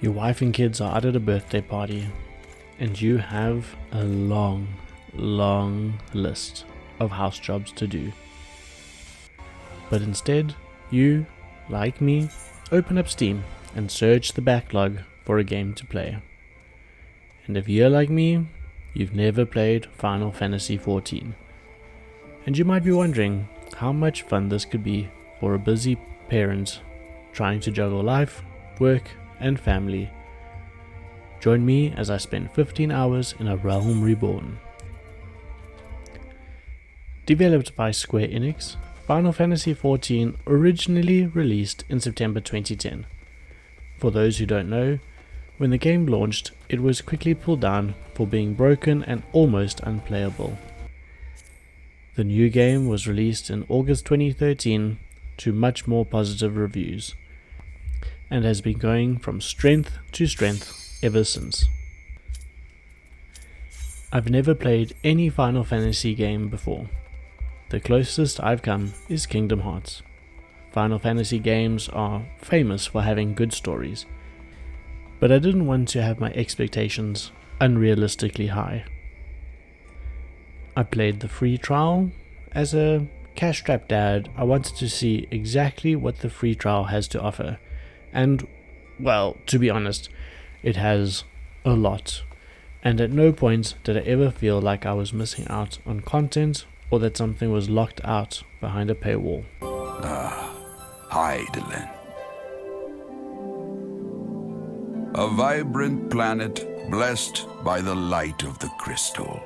Your wife and kids are out at a birthday party, and you have a long list of house jobs to do. But instead, you, like me, open up Steam and search the backlog for a game to play. And if you're like me, you've never played Final Fantasy XIV. And you might be wondering how much fun this could be for a busy parent trying to juggle life, work, and family. Join me as I spend 15 hours in A Realm Reborn. Developed by Square Enix, Final Fantasy XIV originally released in September 2010. For those who don't know, when the game launched, it was quickly pulled down for being broken and almost unplayable. The new game was released in August 2013 to much more positive reviews, and has been going from strength to strength ever since. I've never played any Final Fantasy game before. The closest I've come is Kingdom Hearts. Final Fantasy games are famous for having good stories, but I didn't want to have my expectations unrealistically high. I played the free trial. As a cash-strapped dad, I wanted to see exactly what the free trial has to offer, and, well, to be honest, it has a lot, and at no point did I ever feel like I was missing out on content or that something was locked out behind a paywall. Hydaelyn. A vibrant planet blessed by the light of the crystal.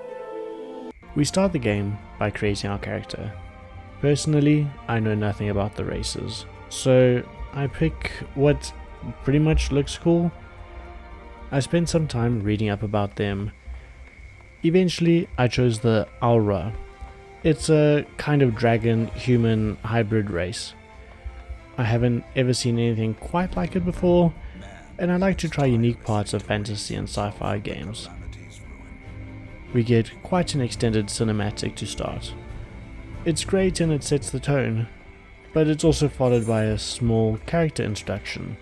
We start the game by creating our character. Personally, I know nothing about the races, so I pick what pretty much looks cool. I spent some time reading up about them. Eventually, I chose the Aura. It's a kind of dragon-human hybrid race. I haven't ever seen anything quite like it before, and I like to try unique parts of fantasy and sci-fi games. We get quite an extended cinematic to start. It's great and it sets the tone, but it's also followed by a small character introduction.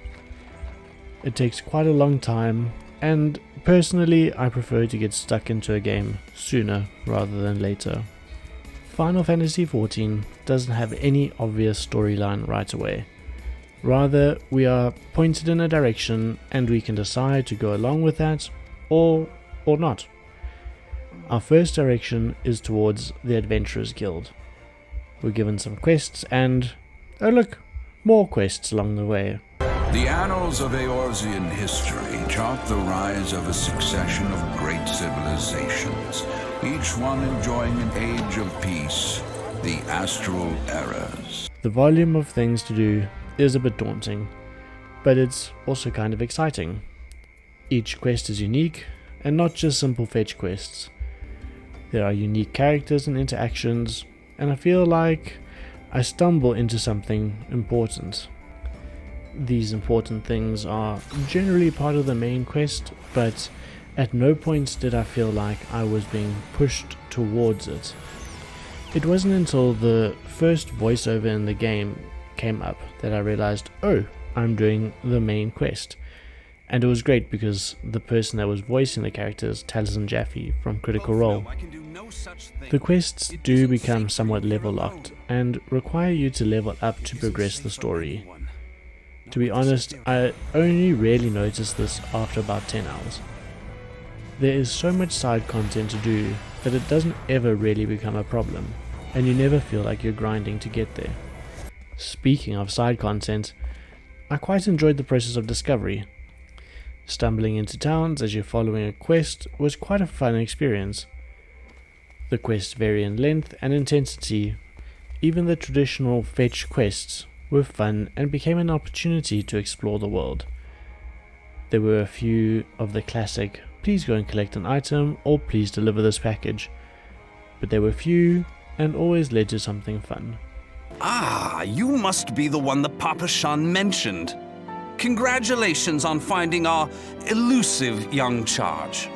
It takes quite a long time, and personally I prefer to get stuck into a game sooner rather than later. Final Fantasy XIV doesn't have any obvious storyline right away. Rather, we are pointed in a direction and we can decide to go along with that or not. Our first direction is towards the Adventurers Guild. We're given some quests and, oh look, more quests along the way. The annals of Eorzean history chart the rise of a succession of great civilizations, each one enjoying an age of peace, the Astral Eras. The volume of things to do is a bit daunting, but it's also kind of exciting. Each quest is unique, and not just simple fetch quests. There are unique characters and interactions, and I feel like I stumble into something important. These important things are generally part of the main quest, but at no point did I feel like I was being pushed towards it. It wasn't until the first voiceover in the game came up that I realized, oh, I'm doing the main quest. And it was great because the person that was voicing the character is Taliesin Jaffe from Critical Role. The quests do become somewhat level locked and require you to level up to progress the story. To be honest, I only really noticed this after about 10 hours. There is so much side content to do that it doesn't ever really become a problem, and you never feel like you're grinding to get there. Speaking of side content, I quite enjoyed the process of discovery. Stumbling into towns as you're following a quest was quite a fun experience. The quests vary in length and intensity. Even the traditional fetch quests were fun and became an opportunity to explore the world. There were a few of the classic, please go and collect an item or please deliver this package, but there were few and always led to something fun. Ah, you must be the one that Papa Shan mentioned. Congratulations on finding our elusive young charge.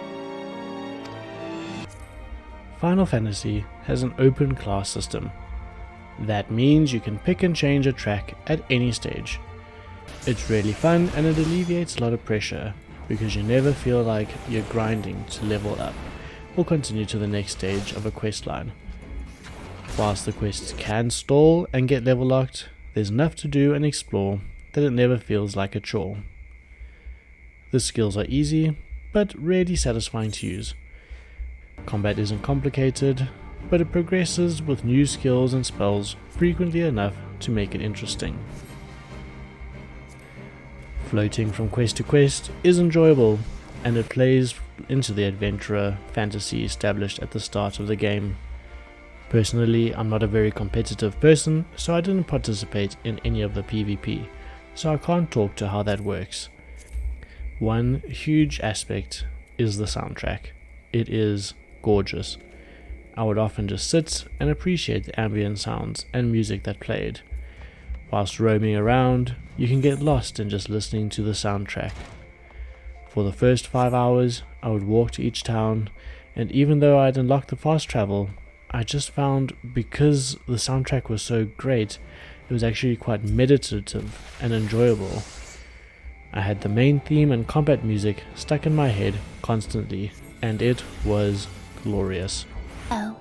Final Fantasy has an open class system. That means you can pick and change a track at any stage. It's really fun and it alleviates a lot of pressure because you never feel like you're grinding to level up or continue to the next stage of a quest line. Whilst the quests can stall and get level locked, there's enough to do and explore that it never feels like a chore. The skills are easy, but really satisfying to use. Combat isn't complicated, but it progresses with new skills and spells frequently enough to make it interesting. Floating from quest to quest is enjoyable, and it plays into the adventurer fantasy established at the start of the game. Personally, I'm not a very competitive person, so I didn't participate in any of the PvP, so I can't talk to how that works. One huge aspect is the soundtrack. It is gorgeous. I would often just sit and appreciate the ambient sounds and music that played. Whilst roaming around, you can get lost in just listening to the soundtrack. For the first 5 hours, I would walk to each town, and even though I'd unlocked the fast travel, I just found because the soundtrack was so great, it was actually quite meditative and enjoyable. I had the main theme and combat music stuck in my head constantly, and it was glorious. Oh.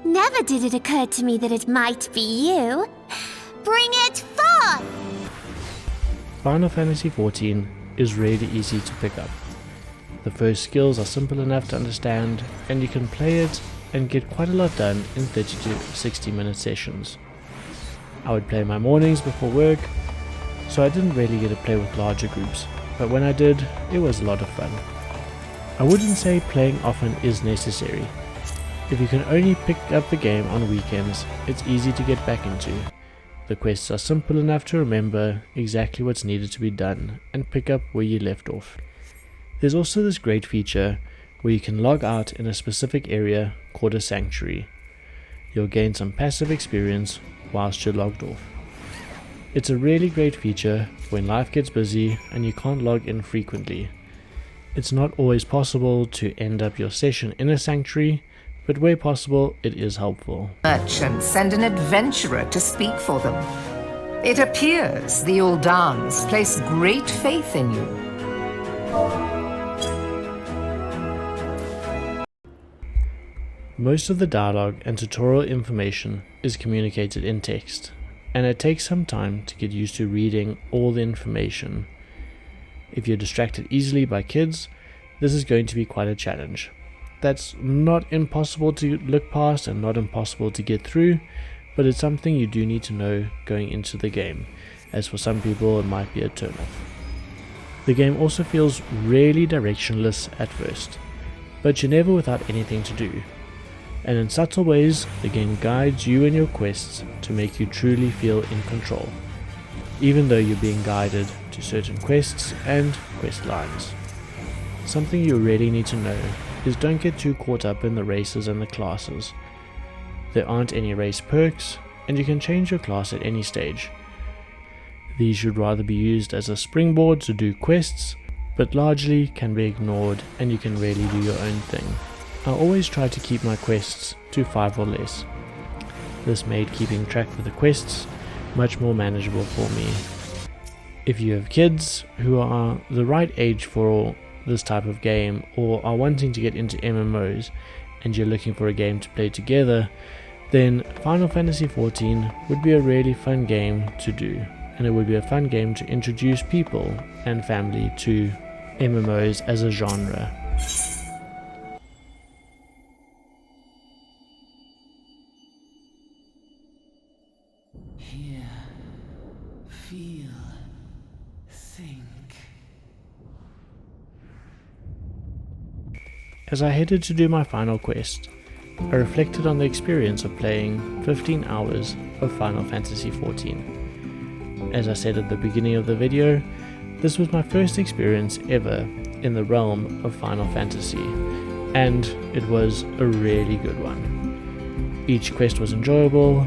Never did it occur to me that it might be you. Bring it forth! Final Fantasy XIV is really easy to pick up. The first skills are simple enough to understand, and you can play it and get quite a lot done in 30 to 60 minute sessions. I would play my mornings before work, so I didn't really get to play with larger groups, but when I did, it was a lot of fun. I wouldn't say playing often is necessary. If you can only pick up the game on weekends, it's easy to get back into. The quests are simple enough to remember exactly what's needed to be done and pick up where you left off. There's also this great feature where you can log out in a specific area called a sanctuary. You'll gain some passive experience whilst you're logged off. It's a really great feature when life gets busy and you can't log in frequently. It's not always possible to end up your session in a sanctuary, but where possible, it is helpful. Merchants send an adventurer to speak for them. It appears the Uldans place great faith in you. Most of the dialogue and tutorial information is communicated in text, and it takes some time to get used to reading all the information. If you're distracted easily by kids, this is going to be quite a challenge. That's not impossible to look past and not impossible to get through, but it's something you do need to know going into the game, as for some people it might be a turn-off. The game also feels really directionless at first, but you're never without anything to do. And in subtle ways, the game guides you in your quests to make you truly feel in control, even though you're being guided to certain quests and quest lines. Something you really need to know is don't get too caught up in the races and the classes. There aren't any race perks, and you can change your class at any stage. These should rather be used as a springboard to do quests, but largely can be ignored and you can really do your own thing. I always try to keep my quests to 5 or less. This made keeping track of the quests much more manageable for me. If you have kids who are the right age for this type of game or are wanting to get into MMOs and you're looking for a game to play together, then Final Fantasy XIV would be a really fun game to do, and it would be a fun game to introduce people and family to MMOs as a genre. Hear, feel, think. As I headed to do my final quest, I reflected on the experience of playing 15 hours of Final Fantasy XIV. As I said at the beginning of the video, this was my first experience ever in the realm of Final Fantasy, and it was a really good one. Each quest was enjoyable,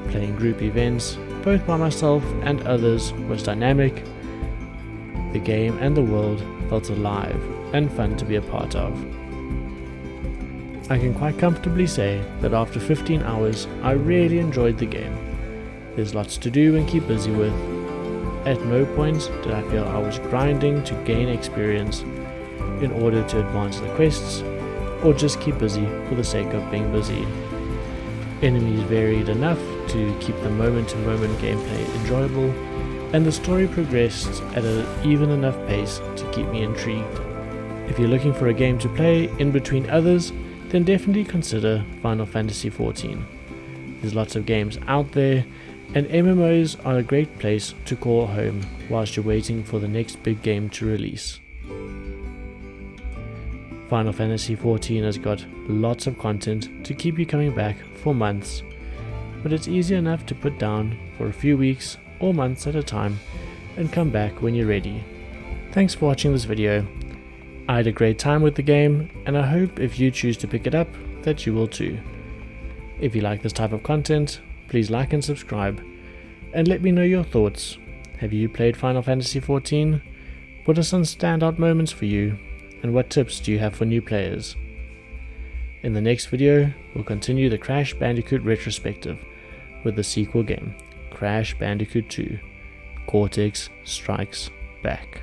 playing group events, both by myself and others, was dynamic. The game and the world felt alive and fun to be a part of. I can quite comfortably say that after 15 hours I really enjoyed the game. There's lots to do and keep busy with. At no point did I feel I was grinding to gain experience in order to advance the quests, or just keep busy for the sake of being busy. Enemies varied enough to keep the moment-to-moment gameplay enjoyable, and the story progressed at an even enough pace to keep me intrigued. If you're looking for a game to play in between others, then definitely consider Final Fantasy XIV. There's lots of games out there, and MMOs are a great place to call home whilst you're waiting for the next big game to release. Final Fantasy XIV has got lots of content to keep you coming back for months, but it's easy enough to put down for a few weeks or months at a time and come back when you're ready. Thanks for watching this video. I had a great time with the game, and I hope if you choose to pick it up that you will too. If you like this type of content, please like and subscribe, and let me know your thoughts. Have you played Final Fantasy XIV? What are some standout moments for you, and what tips do you have for new players? In the next video, we'll continue the Crash Bandicoot retrospective with the sequel game, Crash Bandicoot 2: Cortex Strikes Back.